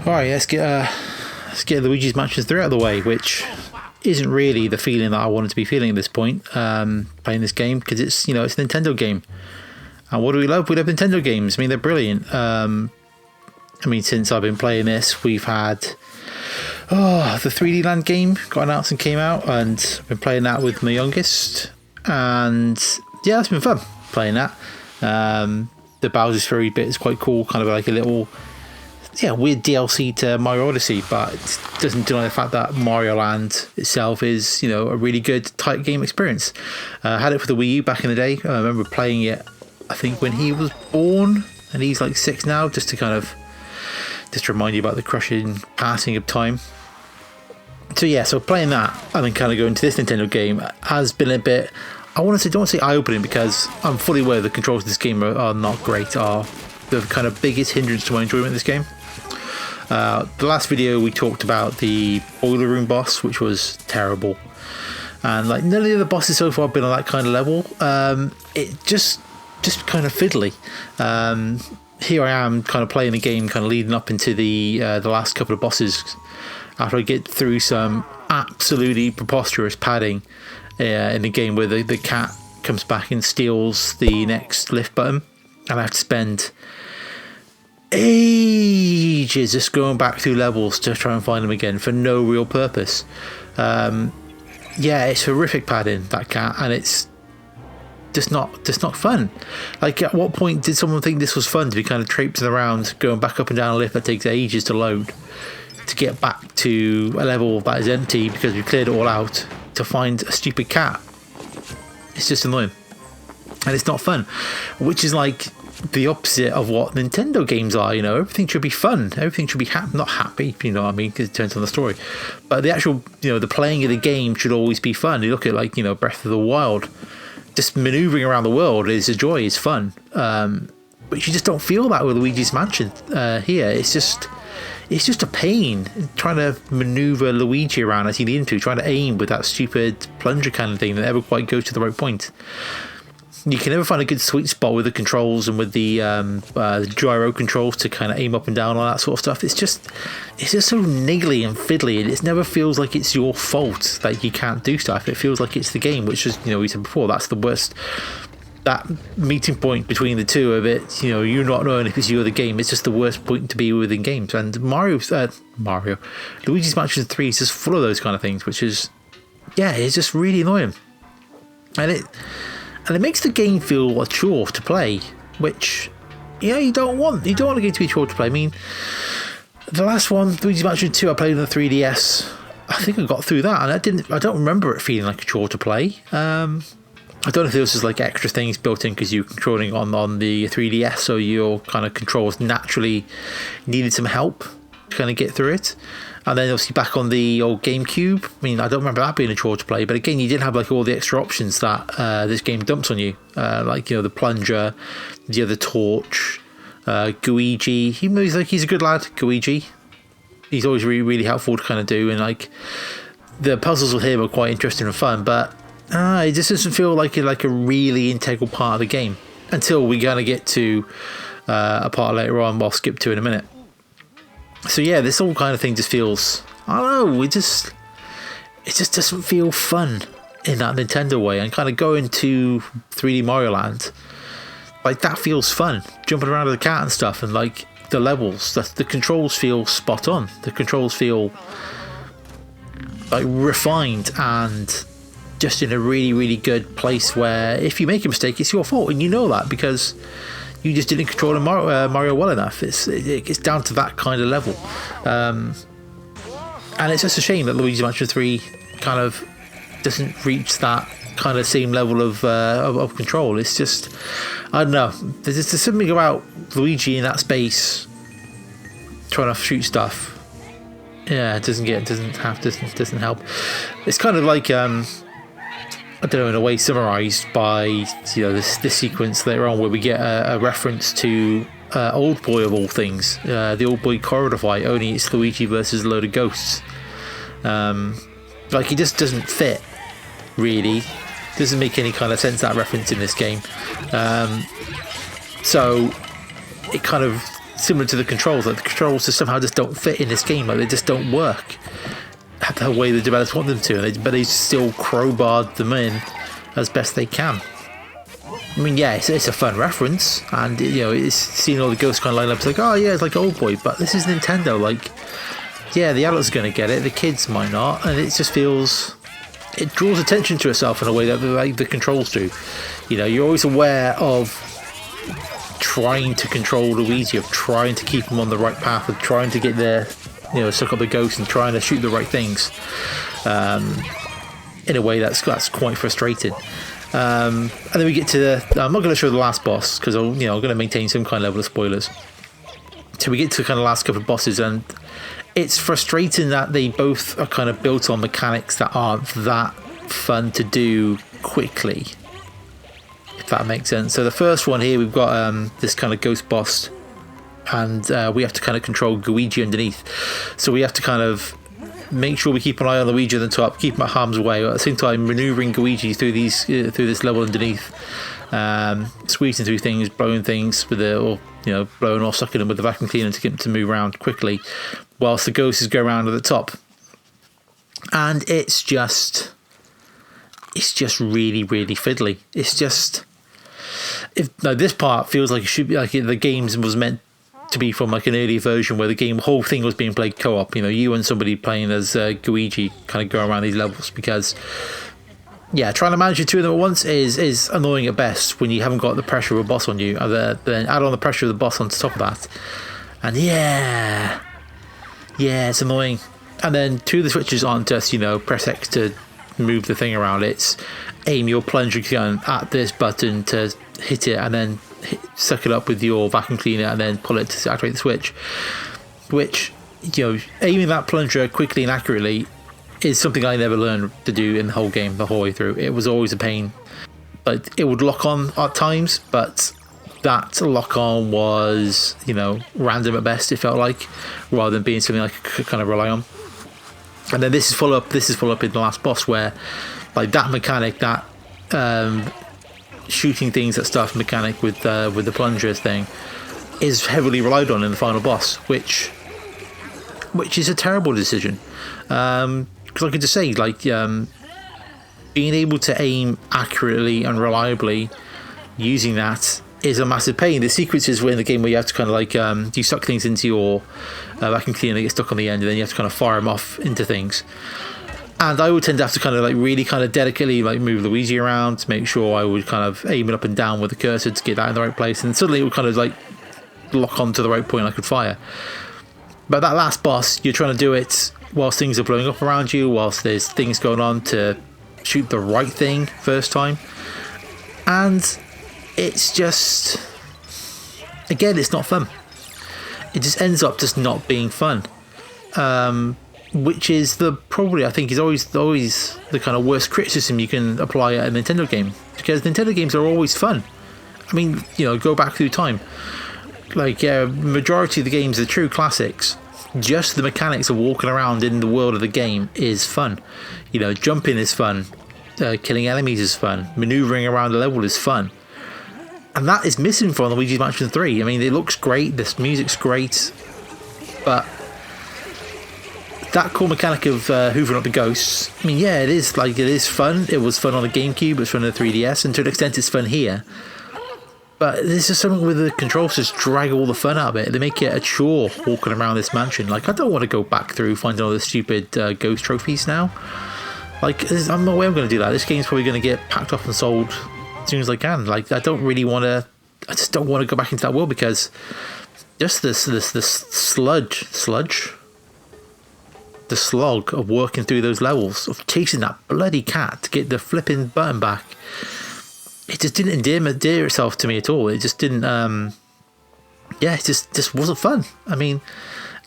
Alright, let's get Luigi's Mansion 3 out of the way, which isn't really the feeling that I wanted to be feeling at this point, playing this game, because it's, it's a Nintendo game. And what do we love? We love Nintendo games. I mean, they're brilliant. Since I've been playing this, we've had the 3D Land game got announced and came out, and I've been playing that with my youngest, and yeah, it's been fun playing that. The Bowser's Fury bit is quite cool, kind of like a little weird DLC to Mario Odyssey, but it doesn't deny the fact that Mario Land itself is, a really good, tight game experience. I had it for the Wii U back in the day. I remember playing it, I think, when he was born, and he's like 6 now, just to remind you about the crushing passing of time. So playing that and then kind of going to this Nintendo game has been a bit, don't want to say eye-opening, because I'm fully aware the controls of this game are not great, are the kind of biggest hindrance to my enjoyment of this game. The last video we talked about the boiler room boss, which was terrible, and like none of the other bosses so far have been on that kind of level. It just kind of fiddly. Here I am kind of playing the game, kind of leading up into the last couple of bosses, after I get through some absolutely preposterous padding in the game where the cat comes back and steals the next lift button, and I have to spend ages just going back through levels to try and find them again for no real purpose. It's horrific padding, that cat, and it's just not fun. Like, at what point did someone think this was fun, to be kind of traipsing around going back up and down a lift that takes ages to load, to get back to a level that is empty because we cleared it all out, to find a stupid cat? It's just annoying, and it's not fun, which is like the opposite of what Nintendo games are. Everything should be fun, everything should be not happy, you know what I mean, because it turns on the story, but the actual, the playing of the game should always be fun. You look at, like, Breath of the Wild, just maneuvering around the world is a joy, is fun, but you just don't feel that with Luigi's Mansion. Here it's just a pain trying to maneuver Luigi around as you need him to, trying to aim with that stupid plunger kind of thing that never quite goes to the right point. You can never find a good sweet spot with the controls and with the gyro controls to kind of aim up and down, all that sort of stuff. It's just so niggly and fiddly, and it never feels like it's your fault that you can't do stuff. It feels like it's the game, which is, we said before, that's the worst. That meeting point between the two of it, you're not knowing if it's you or the game. It's just the worst point to be within games. And Luigi's Mansion 3 is just full of those kind of things, which is, it's just really annoying. And it makes the game feel a chore to play, which, you don't want. You don't want a game to be a chore to play. I mean, the last one, Luigi's Mansion 2, I played on the 3DS. I think I got through that, and I don't remember it feeling like a chore to play. I don't know if there was just like extra things built in because you're controlling on the 3DS, so your kind of controls naturally needed some help to kind of get through it. And then obviously back on the old GameCube, I don't remember that being a chore to play, but again, you didn't have like all the extra options that this game dumps on you, like, the plunger, the other torch, Luigi. He's a good lad, Luigi. He's always really, really helpful to kind of do, and like the puzzles with him are quite interesting and fun, but it just doesn't feel like a really integral part of the game until we kind of get to a part later on, I'll skip to in a minute. So this whole kind of thing just feels, I don't know, it just doesn't feel fun in that Nintendo way. And kind of going to 3D Mario Land, like, that feels fun, jumping around with the cat and stuff, and like the levels, the controls feel spot on. The controls feel like refined and just in a really, really good place where if you make a mistake, it's your fault, and you know that because you just didn't control Mario well enough. It's down to that kind of level, and it's just a shame that Luigi's Mansion 3 kind of doesn't reach that kind of same level of control. It's just, I don't know, there's something about Luigi in that space trying to shoot stuff Yeah, it doesn't help. It's kind of like I don't know, in a way summarized by this sequence later on where we get a reference to Old Boy of all things, the Old Boy corridor fight. Only it's Luigi versus a load of ghosts. Like, it just doesn't fit, really. Doesn't make any kind of sense, that reference in this game. So it kind of similar to the controls. Like, the controls just somehow just don't fit in this game. Like, they just don't work the way the developers want them to, but they still crowbarred them in as best they can. I mean, yeah, it's a fun reference, and it's seeing all the ghosts kind of line up. It's like, oh yeah, it's like Old Boy, but this is Nintendo. Like, yeah, the adults are going to get it, the kids might not, and it just feels, it draws attention to itself in a way that like the controls do. You're always aware of trying to control Luigi, of trying to keep him on the right path, of trying to get there, suck up the ghost and trying to shoot the right things. In a way that's quite frustrating. And then we get to I'm not going to show the last boss because I'm going to maintain some kind of level of spoilers. So we get to kind of the last couple of bosses, and it's frustrating that they both are kind of built on mechanics that aren't that fun to do quickly, if that makes sense. So the first one here, we've got this kind of ghost boss, and we have to kind of control Luigi underneath. So we have to kind of make sure we keep an eye on Luigi at the top, keep him at harm's way, at the same time maneuvering Luigi through this level underneath, squeezing through things, blowing things with blowing or sucking them with the vacuum cleaner to get him to move around quickly, whilst the ghosts go around at the top. And it's just really, really fiddly. It's just, this part feels like it should be like the game was meant to be from like an early version where the whole thing was being played co-op. You and somebody playing as Luigi kind of go around these levels, because trying to manage the two of them at once is annoying at best when you haven't got the pressure of a boss on you. Then add on the pressure of the boss on top of that, and it's annoying. And then two of the switches aren't just press X to move the thing around. It's aim your plunger gun at this button to hit it, and then suck it up with your vacuum cleaner, and then pull it to activate the switch. Which, aiming that plunger quickly and accurately is something I never learned to do in the whole game, the whole way through. It was always a pain. But it would lock on at times, but that lock on was, random at best, it felt like, rather than being something I could kind of rely on. And then this is follow up in the last boss, where like that mechanic, that shooting things at stuff mechanic with the plungers thing, is heavily relied on in the final boss, which is a terrible decision. Because I could just say, like, being able to aim accurately and reliably using that is a massive pain. The sequences were in the game where you have to kind of like you suck things into your vacuum cleaner, they get stuck on the end, and then you have to kind of fire them off into things. And I would tend to have to kind of like really kind of delicately like move Luigi around to make sure I would kind of aim it up and down with the cursor to get that in the right place, and suddenly it would kind of like lock on to the right point I could fire. But that last boss, you're trying to do it whilst things are blowing up around you, whilst there's things going on to shoot the right thing first time. And it's just, again, it's not fun. It just ends up just not being fun. Which is I think is always the kind of worst criticism you can apply at a Nintendo game, because Nintendo games are always fun. I mean, go back through time. Like, majority of the games are true classics. Just the mechanics of walking around in the world of the game is fun. Jumping is fun. Killing enemies is fun. Maneuvering around the level is fun. And that is missing from Luigi's Mansion 3. I mean, it looks great, this music's great, but that core mechanic of hoovering up the ghosts, I mean, yeah, it is fun. It was fun on the GameCube, it's fun on the 3DS, and to an extent it's fun here. But there's just something with the controls just drag all the fun out of it. They make it a chore walking around this mansion. Like, I don't want to go back through finding all the stupid ghost trophies now. Like, I'm no way I'm going to do that. This game's probably going to get packed up and sold as soon as I can. Like, I just don't want to go back into that world, because just this the slog of working through those levels, of chasing that bloody cat to get the flipping button back, it just didn't endear itself to me at all. It just didn't it just wasn't fun. I mean,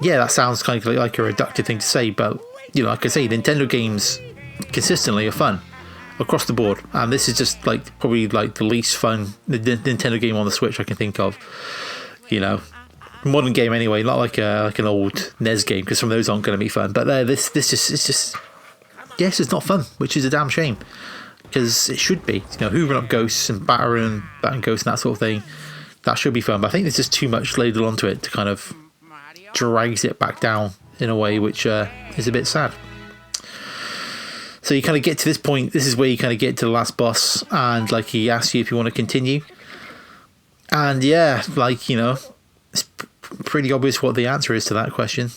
yeah, that sounds kind of like a reductive thing to say, but like I say, Nintendo games consistently are fun across the board, and this is just like probably like the least fun Nintendo game on the Switch I can think of. Modern game anyway, not like an old NES game, because some of those aren't going to be fun. But this just yes, it's not fun, which is a damn shame, because it should be. Hoovering up ghosts and battering ghosts and that sort of thing, that should be fun. But I think there's just too much ladled onto it to kind of drags it back down in a way which is a bit sad. So you kind of get to this point. This is where you kind of get to the last boss, and like he asks you if you want to continue. And yeah, like it's pretty obvious what the answer is to that question.